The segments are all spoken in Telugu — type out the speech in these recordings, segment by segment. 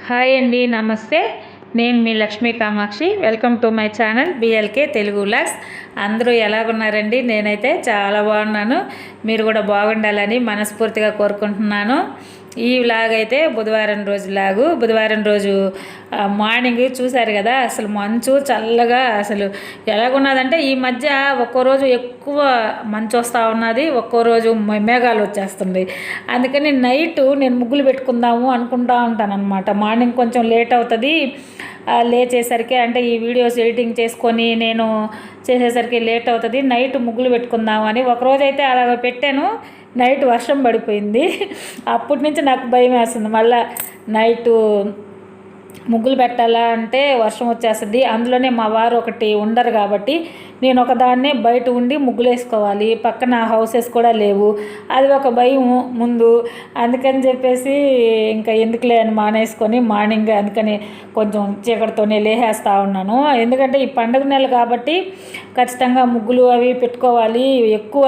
హాయ్ అండి, నమస్తే. నేను మీ Lakshmi Kamakshi. Welcome to my channel B L K Telugu vlogs. అందరూ ఎలాగున్నారండి? నేనైతే చాలా బాగున్నాను. మీరు కూడా బాగుండాలని మనస్ఫూర్తిగా కోరుకుంటున్నాను. ఈ వ్లాగ్ అయితే బుధవారం రోజు వ్లాగు. బుధవారం రోజు మార్నింగ్ చూశారు కదా, అసలు మంచు చల్లగా అసలు ఎలాగున్నదంటే ఈ మధ్య ఒక్కో రోజు ఎక్కువ మంచు వస్తూ ఉన్నది, ఒక్కో రోజు మేఘాలు వచ్చేస్తుంది. అందుకని నైట్ నేను ముగ్గులు పెట్టుకుందాము అనుకుంటా ఉంటాను అనమాట. మార్నింగ్ కొంచెం లేట్ అవుతుంది లేచేసరికి, అంటే ఈ వీడియోస్ ఎడిటింగ్ చేసుకొని నేను చేసేసరికి లేట్ అవుతుంది. నైట్ ముగ్గులు పెట్టుకుందామని ఒకరోజు అయితే అలాగ పెట్టాను. నైట్ వర్షం పడిపోయింది. అప్పటి నుంచి నాకు భయం వేస్తుంది. మళ్ళీ నైటు ముగ్గులు పెట్టాలా అంటే వర్షం వచ్చేస్తుంది. అందులోనే మా వారు ఒకటి ఉండరు కాబట్టి నేను ఒకదాన్నే బయట ఉండి ముగ్గులు వేసుకోవాలి. పక్కన హౌసెస్ కూడా లేవు, అది ఒక భయం ముందు. అందుకని చెప్పేసి ఇంకా ఎందుకులే అని మానేసుకొని మార్నింగ్ అందుకని కొంచెం చీకటితోనే లేసేస్తూ ఉన్నాను. ఎందుకంటే ఈ పండుగ నెల కాబట్టి ఖచ్చితంగా ముగ్గులు అవి పెట్టుకోవాలి, ఎక్కువ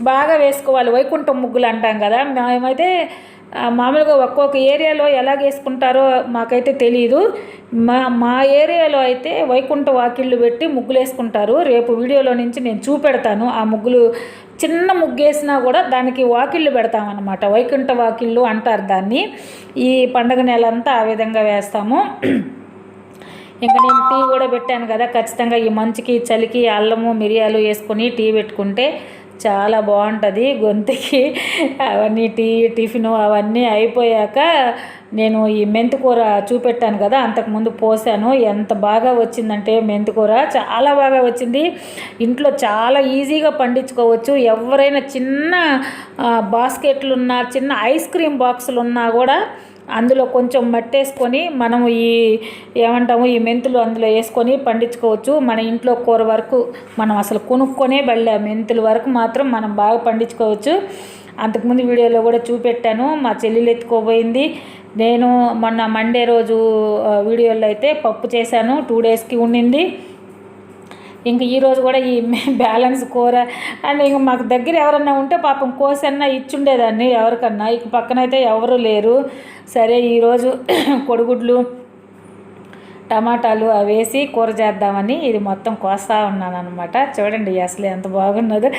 బాగా వేసుకోవాలి. వైకుంఠం ముగ్గులు అంటాం కదా, మేమైతే మామూలుగా ఒక్కొక్క ఏరియాలో ఎలాగ వేసుకుంటారో మాకైతే తెలియదు. మా ఏరియాలో అయితే వైకుంఠ వాకిళ్ళు పెట్టి ముగ్గులు వేసుకుంటారు. రేపు వీడియోలో నుంచి నేను చూపెడతాను. ఆ ముగ్గులు చిన్న ముగ్గు వేసినా కూడా దానికి వాకిళ్ళు పెడతామన్నమాట. వైకుంఠ వాకిళ్ళు అంటారు దాన్ని. ఈ పండగ నెలంతా ఆ విధంగా వేస్తాము. ఇంకా నేను టీ కూడా పెట్టాను కదా, ఖచ్చితంగా ఈ మంచుకి చలికి అల్లము మిరియాలు వేసుకొని టీ పెట్టుకుంటే చాలా బాగుంటుంది గొంతుకి. అవన్నీ టిఫిను అవన్నీ అయిపోయాక నేను ఈ మెంతికూర చూపెట్టాను కదా, అంతకుముందు పోసాను. ఎంత బాగా వచ్చిందంటే మెంతికూర చాలా బాగా వచ్చింది. ఇంట్లో చాలా ఈజీగా పండించుకోవచ్చు. ఎవరైనా చిన్న బాస్కెట్లు ఉన్నా, చిన్న ఐస్ క్రీమ్ బాక్సులు ఉన్నా కూడా అందులో కొంచెం మట్టేసుకొని మనం ఈ మెంతులు అందులో వేసుకొని పండించుకోవచ్చు. మన ఇంట్లో కూర వరకు మనం అసలు కొనుక్కొనే బళ్ళే మెంతుల వరకు మాత్రం మనం బాగా పండించుకోవచ్చు. అంతకుముందు వీడియోలో కూడా చూపెట్టాను. మా చెల్లెలు ఎత్తుకోబోయింది. నేను మొన్న మండే రోజు వీడియోలో అయితే పప్పు చేశాను, 2 డేస్కి ఉండింది. ఇంక ఈరోజు కూడా ఈ బ్యాలెన్స్ కూర అండ్ ఇంక మాకు దగ్గర ఎవరన్నా ఉంటే పాపం కోసన్నా ఇచ్చుండేదాన్ని ఎవరికన్నా. ఇక పక్కనైతే ఎవరు లేరు. సరే ఈరోజు కొడుగుడ్లు టమాటాలు అవి వేసి కూర చేద్దామని ఇది మొత్తం కోస్తూ ఉన్నాను అనమాట. చూడండి అసలు ఎంత బాగున్నదో.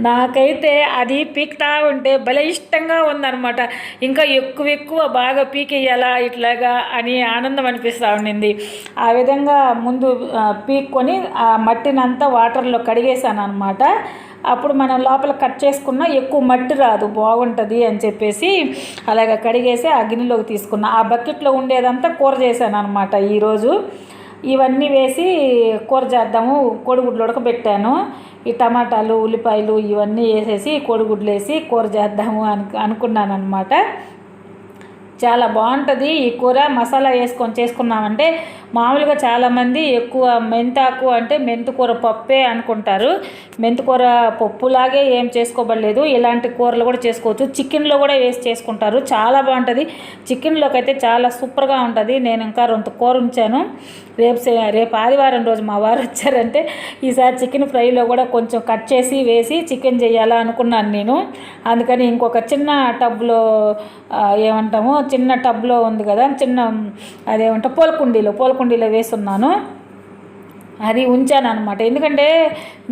నాకైతే అది పీకుతా ఉంటే భలే ఇష్టంగా ఉందన్నమాట. ఇంకా ఎక్కువ బాగా పీకేయాలా ఇట్లాగా అని ఆనందం అనిపిస్తూ ఉండింది. ఆ విధంగా ముందు పీక్కొని ఆ మట్టినంతా వాటర్లో కడిగేసాను అనమాట. అప్పుడు మనం లోపల కట్ చేసుకున్నా ఎక్కువ మట్టి రాదు, బాగుంటుంది అని చెప్పేసి అలాగ కడిగేసి ఆ గిన్నెలోకి తీసుకున్నా. ఆ బకెట్లో ఉండేదంతా కూర చేశాను అనమాట. ఈరోజు ఇవన్నీ వేసి కూర చేద్దాము. కోడిగుడ్లు ఉడకబెట్టాను. ఈ టమాటాలు ఉల్లిపాయలు ఇవన్నీ వేసేసి కోడిగుడ్లు వేసి కూర చేద్దాము అనుకున్నాను అనమాట. చాలా బాగుంటుంది ఈ కూర. మసాలా వేసుకొని చేసుకున్నామంటే మామూలుగా చాలామంది ఎక్కువ మెంతాకు అంటే మెంతికూర పప్పే అనుకుంటారు. మెంతికూర పప్పులాగే ఏం చేసుకోబడలేదు. ఇలాంటి కూరలు కూడా చేసుకోవచ్చు. చికెన్లో కూడా వేసి చేసుకుంటారు, చాలా బాగుంటుంది. చికెన్లోకి అయితే చాలా సూపర్గా ఉంటుంది. నేను ఇంకా 2 కూర ఉంచాను. రేపు ఆదివారం రోజు మా వారు వచ్చారంటే ఈసారి చికెన్ ఫ్రైలో కూడా కొంచెం కట్ చేసి వేసి చికెన్ చేయాలా అనుకున్నాను నేను. అందుకని ఇంకొక చిన్న టబ్లో చిన్న టబ్లో ఉంది కదా, చిన్న పూలకుండీలో వేసున్నాను. అది ఉంచాను అనమాట. ఎందుకంటే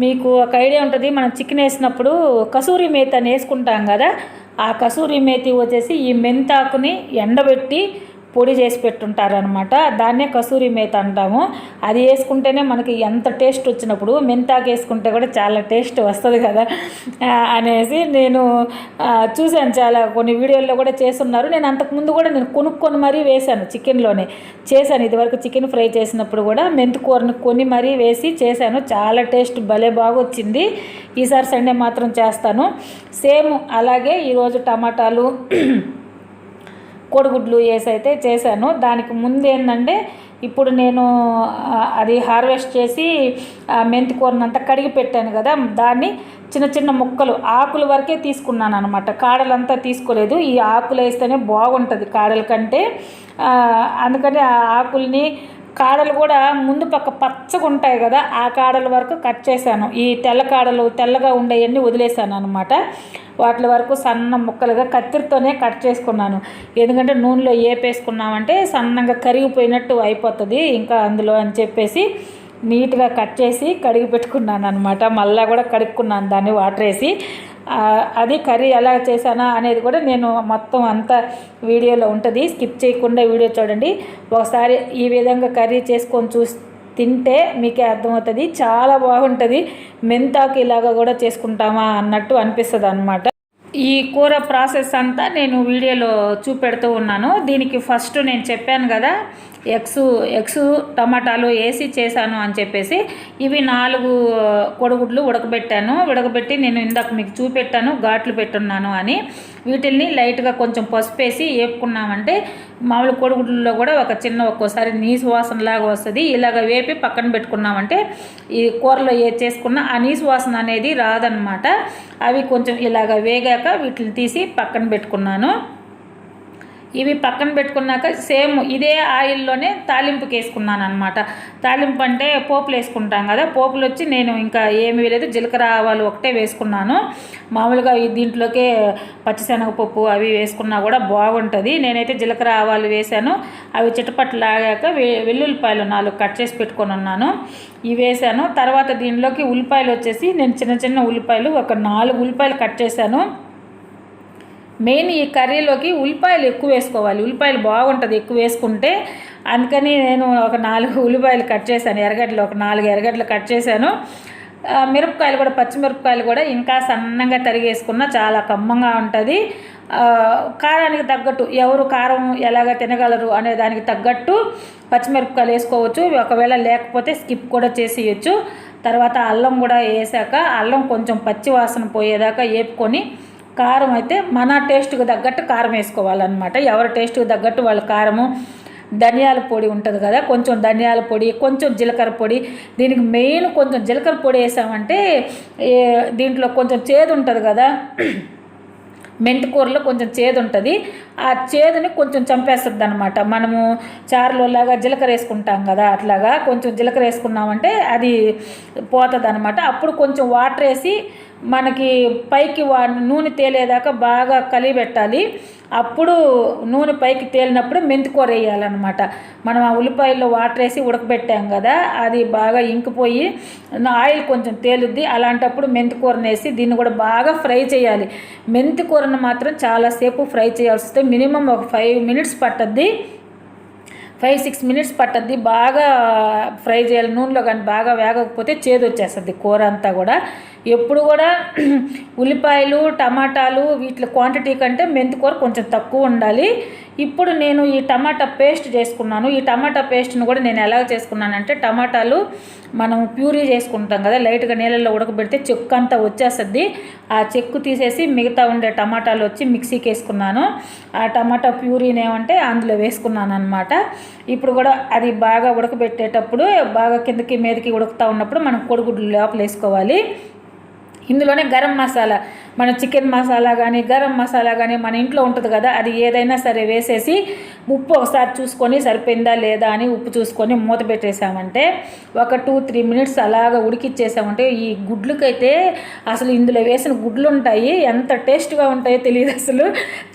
మీకు ఒక ఐడియా ఉంటుంది, మనం చికెన్ వేసినప్పుడు కసూరి మేతి అని వేసుకుంటాం కదా, ఆ కసూరి మేతి వచ్చేసి ఈ మెంతాకుని ఎండబెట్టి పొడి చేసి పెట్టుంటారనమాట. దాన్నే కసూరి మేతి అంటాము. అది వేసుకుంటేనే మనకి ఎంత టేస్ట్ వచ్చినప్పుడు మెంతాకు వేసుకుంటే కూడా చాలా టేస్ట్ వస్తుంది కదా అనేసి నేను చూశాను. చాలా కొన్ని వీడియోల్లో కూడా చేస్తున్నారు. నేను అంతకుముందు కూడా నేను కొనుక్కొని మరీ వేశాను, చికెన్లోనే చేశాను. ఇదివరకు చికెన్ ఫ్రై చేసినప్పుడు కూడా మెంతికూరను కొని మరీ వేసి చేశాను. చాలా టేస్ట్ భలే బాగా వచ్చింది. ఈసారి సండే మాత్రం చేస్తాను. సేమ్ అలాగే ఈరోజు టమాటాలు కోడిగుడ్లు వేసి అయితే చేశాను. దానికి ముందు ఏంటంటే ఇప్పుడు నేను అది హార్వెస్ట్ చేసి మెంతికూరనంతా కడిగి పెట్టాను కదా, దాన్ని చిన్న చిన్న ముక్కలు ఆకుల వరకే తీసుకున్నాను అనమాట. కాడలంతా తీసుకోలేదు. ఈ ఆకులు వేస్తేనే బాగుంటుంది కాడల కంటే. అందుకని ఆ ఆకుల్ని కాడలు కూడా ముందు పక్క పచ్చగా ఉంటాయి కదా, ఆ కాడల వరకు కట్ చేశాను. ఈ తెల్ల కాడలు తెల్లగా ఉండేవన్నీ వదిలేసాను అనమాట. వాటి వరకు సన్న ముక్కలుగా కత్తిరితోనే కట్ చేసుకున్నాను. ఎందుకంటే నూనెలో వేపేసుకున్నామంటే సన్నగా కరిగిపోయినట్టు అయిపోతుంది ఇంకా అందులో అని చెప్పేసి నీట్గా కట్ చేసి కడిగి పెట్టుకున్నాను అనమాట. మళ్ళీ కూడా కడుక్కున్నాను దాన్ని వాటర్ వేసి. అది కర్రీ ఎలా చేశానా అనేది కూడా నేను మొత్తం అంతా వీడియోలో ఉంటుంది, స్కిప్ చేయకుండా వీడియో చూడండి. ఒకసారి ఈ విధంగా కర్రీ చేసుకొని తింటే మీకే అర్థమవుతుంది, చాలా బాగుంటుంది. మెంతాకు ఇలాగా కూడా చేసుకుంటామా అన్నట్టు అనిపిస్తుంది అనమాట. ఈ కూర ప్రాసెస్ అంతా నేను వీడియోలో చూపెడుతూ ఉన్నాను. దీనికి ఫస్ట్ నేను చెప్పాను కదా, ఎగ్స్ టమాటాలు వేసి చేశాను అని చెప్పేసి. ఇవి 4 కోడిగుడ్లు ఉడకబెట్టి నేను ఇందాక మీకు చూపెట్టాను ఘాట్లు పెట్టున్నాను అని. వీటిల్ని లైట్గా కొంచెం పసుపు వేసి వేపుకున్నామంటే మామూలు కోడిగుడ్లలో కూడా ఒక్కోసారి నీసు వాసనలాగా వస్తుంది. ఇలాగ వేపి పక్కన పెట్టుకున్నామంటే ఈ కూరలో చేసుకున్న ఆ నీసు వాసన అనేది రాదనమాట. అవి కొంచెం ఇలాగ వేగాక వీటిని తీసి పక్కన పెట్టుకున్నాను. ఇవి పక్కన పెట్టుకున్నాక సేమ్ ఇదే ఆయిల్లోనే తాలింపుకి వేసుకున్నాను అనమాట. తాలింపు అంటే పోపులు వేసుకుంటాం కదా, పోపులు వచ్చి నేను ఇంకా ఏమి వేయలేదు, జీలకర్ర ఆవాలు ఒకటే వేసుకున్నాను. మామూలుగా దీంట్లోకే పచ్చిశనగపప్పు అవి వేసుకున్నా కూడా బాగుంటుంది. నేనైతే జీలకర్ర ఆవాలు వేసాను. అవి చిటపట్లాగాక వెల్లుల్లిపాయలు 4 కట్ చేసి పెట్టుకొని ఉన్నాను, ఇవి వేసాను. తర్వాత దీనిలోకి ఉల్లిపాయలు వచ్చేసి నేను చిన్న ఉల్లిపాయలు ఒక 4 ఉల్లిపాయలు కట్ చేశాను. మెయిన్ ఈ కర్రీలోకి ఉల్లిపాయలు ఎక్కువ వేసుకోవాలి, ఉల్లిపాయలు బాగుంటుంది ఎక్కువ వేసుకుంటే. అందుకని నేను ఒక 4 ఉల్లిపాయలు కట్ చేశాను, ఎర్రగడ్డలు ఒక 4 ఎర్రగడ్డలు కట్ చేశాను. మిరపకాయలు కూడా పచ్చిమిరపకాయలు కూడా ఇంకా సన్నంగా తరిగేసుకున్న చాలా కమ్మంగా ఉంటుంది. కారానికి తగ్గట్టు ఎవరు కారం ఎలాగ తినగలరు అనే దానికి తగ్గట్టు పచ్చిమిరపకాయలు వేసుకోవచ్చు, ఒకవేళ లేకపోతే స్కిప్ కూడా చేసేయచ్చు. తర్వాత అల్లం కూడా వేసాక అల్లం కొంచెం పచ్చి వాసన పోయేదాకా వేపుకొని కారం అయితే మన టేస్ట్కి తగ్గట్టు కారం వేసుకోవాలన్నమాట. ఎవరి టేస్ట్కి తగ్గట్టు వాళ్ళ కారము. ధనియాల పొడి ఉంటుంది కదా, కొంచెం ధనియాల పొడి, కొంచెం జీలకర్ర పొడి. దీనికి మెయిన్ కొంచెం జీలకర్ర పొడి వేసామంటే దీంట్లో కొంచెం చేదు ఉంటుంది కదా, మెంతి కూరలో కొంచెం చేదు ఉంటుంది. ఆ చేదుని కొంచెం చంపేస్తుంది అనమాట. మనము చారులో లాగా జీలకర్ర వేసుకుంటాం కదా, అట్లాగా కొంచెం జీలకర్ర వేసుకున్నామంటే అది పోతుంది అనమాట. అప్పుడు కొంచెం వాటర్ వేసి మనకి పైకి నూనె తేలేదాకా బాగా కలిపెట్టాలి. అప్పుడు నూనె పైకి తేలినప్పుడు మెంతికూర వేయాలన్నమాట. మనం ఆ ఉల్లిపాయల్లో వాటర్ వేసి ఉడకబెట్టాం కదా, అది బాగా ఇంకిపోయి ఆయిల్ కొంచెం తేలుద్ది. అలాంటప్పుడు మెంతికూరను వేసి దీన్ని కూడా బాగా ఫ్రై చేయాలి. మెంతికూరను మాత్రం చాలాసేపు ఫ్రై చేయాల్సి వస్తే మినిమం ఒక 5 మినిట్స్ పట్టద్ది, 5-6 మినిట్స్ పట్టద్ది. బాగా ఫ్రై చేయాలి నూనెలో, కానీ బాగా వేగకపోతే చేదు వచ్చేస్తుంది కూర అంతా కూడా. ఎప్పుడు కూడా ఉల్లిపాయలు టమాటాలు వీటి క్వాంటిటీ కంటే మెంతికూర కొంచెం తక్కువ ఉండాలి. ఇప్పుడు నేను ఈ టమాటా పేస్ట్ చేసుకున్నాను. ఈ టమాటా పేస్ట్ను కూడా నేను ఎలా చేసుకున్నానంటే, టమాటాలు మనం ప్యూరీ చేసుకుంటాం కదా, లైట్గా నీళ్ళల్లో ఉడకబెడితే చెక్కు అంతా వచ్చేస్తుంది. ఆ చెక్కు తీసేసి మిగతా ఉండే టమాటాలు వచ్చి మిక్సీకి వేసుకున్నాను. ఆ టమాటా ప్యూరీని ఏమంటే అందులో వేసుకున్నాను అనమాట. ఇప్పుడు కూడా అది బాగా ఉడకబెట్టేటప్పుడు బాగా కిందకి మీదకి ఉడుకుతూ ఉన్నప్పుడు మనం కోడిగుడ్లు లోపల వేసుకోవాలి. ఇందులోనే గరం మసాలా, మన చికెన్ మసాలా కానీ గరం మసాలా కానీ మన ఇంట్లో ఉంటుంది కదా, అది ఏదైనా సరే వేసేసి ఉప్పు ఒకసారి చూసుకొని సరిపోయిందా లేదా అని ఉప్పు చూసుకొని మూత పెట్టేసామంటే ఒక 2-3 మినిట్స్ అలాగా ఉడికిచ్చేసామంటే ఈ గుడ్లకైతే అసలు ఇందులో వేసిన గుడ్లు ఉంటాయి, ఎంత టేస్ట్గా ఉంటాయో తెలియదు అసలు.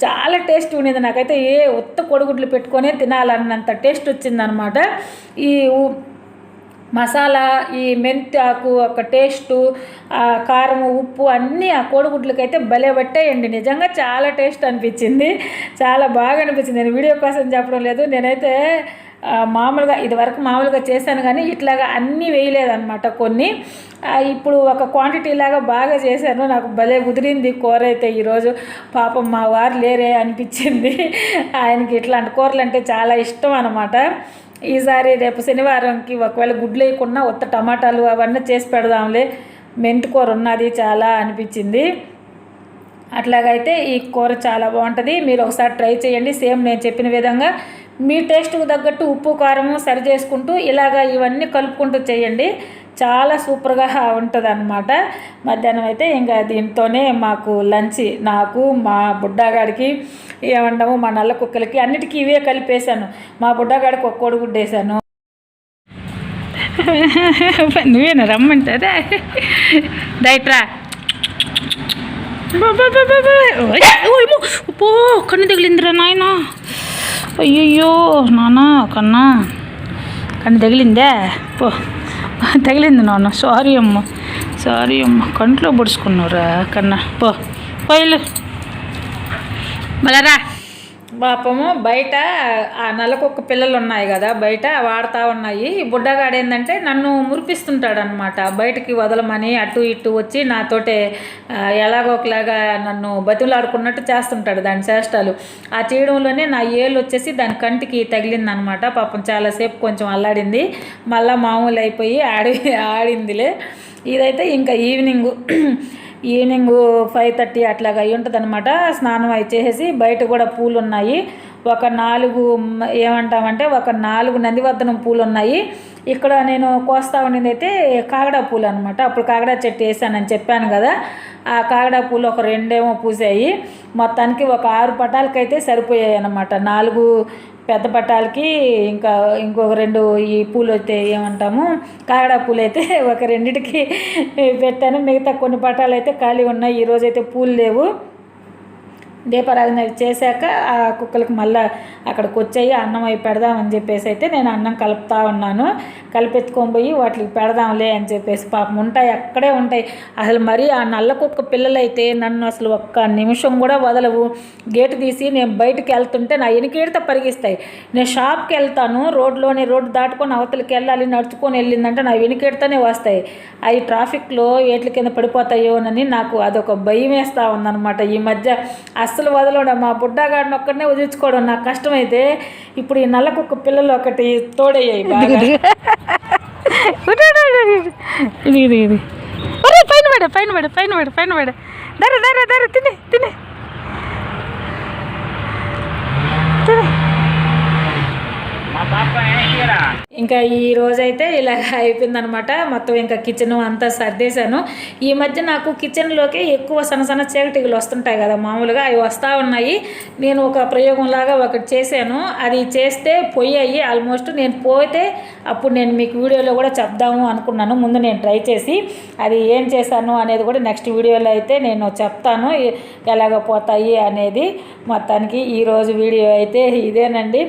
చాలా టేస్ట్ ఉండేది నాకైతే. ఉత్త కోడిగుడ్లు పెట్టుకొని తినాలన్నంత టేస్ట్ వచ్చిందనమాట. ఈ మసాలా, ఈ మెంతి ఆకు ఒక టేస్టు, కారం ఉప్పు అన్నీ ఆ కోడిగుడ్లకైతే భలే పట్టాయండి. నిజంగా చాలా టేస్ట్ అనిపించింది, చాలా బాగా అనిపించింది. నేను వీడియో కోసం చెప్పడం లేదు, నేనైతే మామూలుగా ఇదివరకు మామూలుగా చేశాను కానీ ఇట్లాగా అన్నీ వేయలేదన్నమాట. కొన్ని ఇప్పుడు ఒక క్వాంటిటీ లాగా బాగా చేశాను. నాకు భలే కుదిరింది కూర అయితే ఈరోజు. పాపం మా వారు లేరే అనిపించింది, ఆయనకి ఇట్లాంటి కూరలు అంటే చాలా ఇష్టం అన్నమాట. ఈసారి రేపు శనివారంకి ఒకవేళ గుడ్లు వేయకుండా ఉత్త టమాటాలు అవన్నీ చేసి పెడదాంలే, మెంతికూర ఉన్నది చాలా అనిపించింది. అట్లాగైతే ఈ కూర చాలా బాగుంటుంది, మీరు ఒకసారి ట్రై చేయండి. సేమ్ నేను చెప్పిన విధంగా మీ టేస్ట్కు తగ్గట్టు ఉప్పు కారము సరి చేసుకుంటూ ఇలాగా ఇవన్నీ కలుపుకుంటూ చేయండి, చాలా సూపర్గా ఉంటుంది అన్నమాట. మధ్యాహ్నం అయితే ఇంకా దీంతోనే మాకు లంచ్, నాకు మా బుడ్డాగాడికి ఏమంటాము మా నల్ల కుక్కలకి అన్నిటికీ ఇవే కలిపేసాను. మా బుడ్డాగాడికి ఒక కోడిగుడ్డు వేసాను. నువ్వేనా రమ్మంటారా డైట్రా పో కన్ను తగిలిందిరా నాయన అయ్యయ్యో నాన్న కన్నా కన్ను తగిలిందే పో తగిలింది నాన్న సారీ అమ్మ కంట్లో పొడుచుకున్నావురా కన్నా పో పోయిలు మళ్ళా పాపము బయట ఆ నల్లకొక్క పిల్లలు ఉన్నాయి కదా బయట వాడుతూ ఉన్నాయి. ఈ బుడ్డగాడు ఏంటంటే నన్ను మురిపిస్తుంటాడు అనమాట. బయటికి వదలమని అటు ఇటు వచ్చి నాతోటే ఎలాగోకలాగా నన్ను బతిలాడుకున్నట్టు చేస్తుంటాడు దాని చేష్టాలు. ఆ చేయడంలోనే నా ఏళ్ళు వచ్చేసి దాని కంటికి తగిలిందనమాట. పాపం చాలాసేపు కొంచెం అల్లాడింది, మళ్ళీ మామూలు అయిపోయి ఆడిందిలే. ఇదైతే ఇంకా ఈవినింగ్ 5:30 అట్లాగా అయి ఉంటుంది అనమాట. స్నానం అయి చేసేసి బయట కూడా పూలు ఉన్నాయి. ఒక 4 ఏమంటామంటే ఒక 4 నందివర్ధనం పూలు ఉన్నాయి. ఇక్కడ నేను కోస్తా ఉండింది అయితే కాగడా పూలు అనమాట. అప్పుడు కాగడా చెట్టు వేసానని చెప్పాను కదా, ఆ కాగడా పూలు ఒక 2 పూసాయి. మొత్తానికి ఒక 6 పటాలకైతే సరిపోయాయి అన్నమాట. 4 పెద్ద పట్టాలకి ఇంకొక 2 ఈ పూలు అయితే ఏమంటాము కాగడా పూలు అయితే ఒక 2కి పెట్టాను. మిగతా కొన్ని పట్టాలు అయితే ఖాళీ ఉన్నాయి. ఈరోజైతే పూలు లేవు. దీపారాధన చేశాక ఆ కుక్కలకు మళ్ళీ అక్కడికి వచ్చాయి. అన్నం అవి పెడదామని చెప్పేసి అయితే నేను అన్నం కలుపుతా ఉన్నాను. కలిపెత్తుకొని పోయి వాటికి పెడదాంలే అని చెప్పేసి పాపం ఉంటాయి, అక్కడే ఉంటాయి. అసలు మరి ఆ నల్ల కుక్క పిల్లలు అయితే నన్ను అసలు ఒక్క నిమిషం కూడా వదలవు. గేటు తీసి నేను బయటకు వెళ్తుంటే నా ఎనికేడితో పరిగిస్తాయి. నేను షాప్కి వెళ్తాను, రోడ్డు దాటుకొని అవతలికి వెళ్ళాలి, నడుచుకొని వెళ్ళిందంటే నా వెనుకేడితోనే వస్తాయి. అవి ట్రాఫిక్లో ఏట్ల కింద పడిపోతాయోనని నాకు అదొక భయం వేస్తూ ఉందన్నమాట. ఈ మధ్య అస్సలు వదలడం, మా బుడ్డగాడిని ఒక్కడనే వదిలించుకోవడం నాకు కష్టమైతే ఇప్పుడు ఈ నల్ల కుక్క పిల్లలు ఒకటి తోడయ్యాయి బాగా. ఇది పైన పడ దర తిని ఇంకా ఈ రోజైతే ఇలా అయిపోయిందనమాట. మొత్తం ఇంకా కిచెన్ అంతా సర్దేశాను. ఈ మధ్య నాకు కిచెన్లోకి ఎక్కువ సన్న చీకటిగులు వస్తుంటాయి కదా మామూలుగా, అవి వస్తూ ఉన్నాయి. నేను ఒక ప్రయోగంలాగా ఒకటి చేశాను. అది చేస్తే పోయాయి ఆల్మోస్ట్. నేను పోతే అప్పుడు నేను మీకు వీడియోలో కూడా చెప్దాము అనుకున్నాను. ముందు నేను ట్రై చేసి అది ఏం చేశాను అనేది కూడా నెక్స్ట్ వీడియోలో అయితే నేను చెప్తాను ఎలాగ పోతాయి అనేది. మొత్తానికి ఈరోజు వీడియో అయితే ఇదేనండి.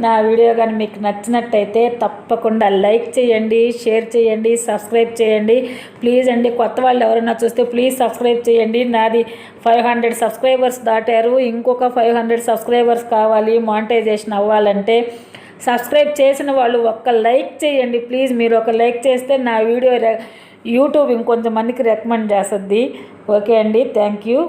నా వీడియో కానీ మీకు నచ్చినట్టయితే తప్పకుండా లైక్ చేయండి, షేర్ చేయండి, సబ్స్క్రైబ్ చేయండి ప్లీజ్ అండి. కొత్త వాళ్ళు ఎవరైనా చూస్తే ప్లీజ్ సబ్స్క్రైబ్ చేయండి. నాది 500 సబ్స్క్రైబర్స్ దాటారు. ఇంకొక 500 సబ్స్క్రైబర్స్ కావాలి మానిటైజేషన్ అవ్వాలంటే. సబ్స్క్రైబ్ చేసిన వాళ్ళు ఒక్క లైక్ చేయండి ప్లీజ్. మీరు ఒక లైక్ చేస్తే నా వీడియో యూట్యూబ్ ఇంకొంచెం మందికి రికమెండ్ చేస్తుంది. ఓకే అండి, థ్యాంక్ యూ.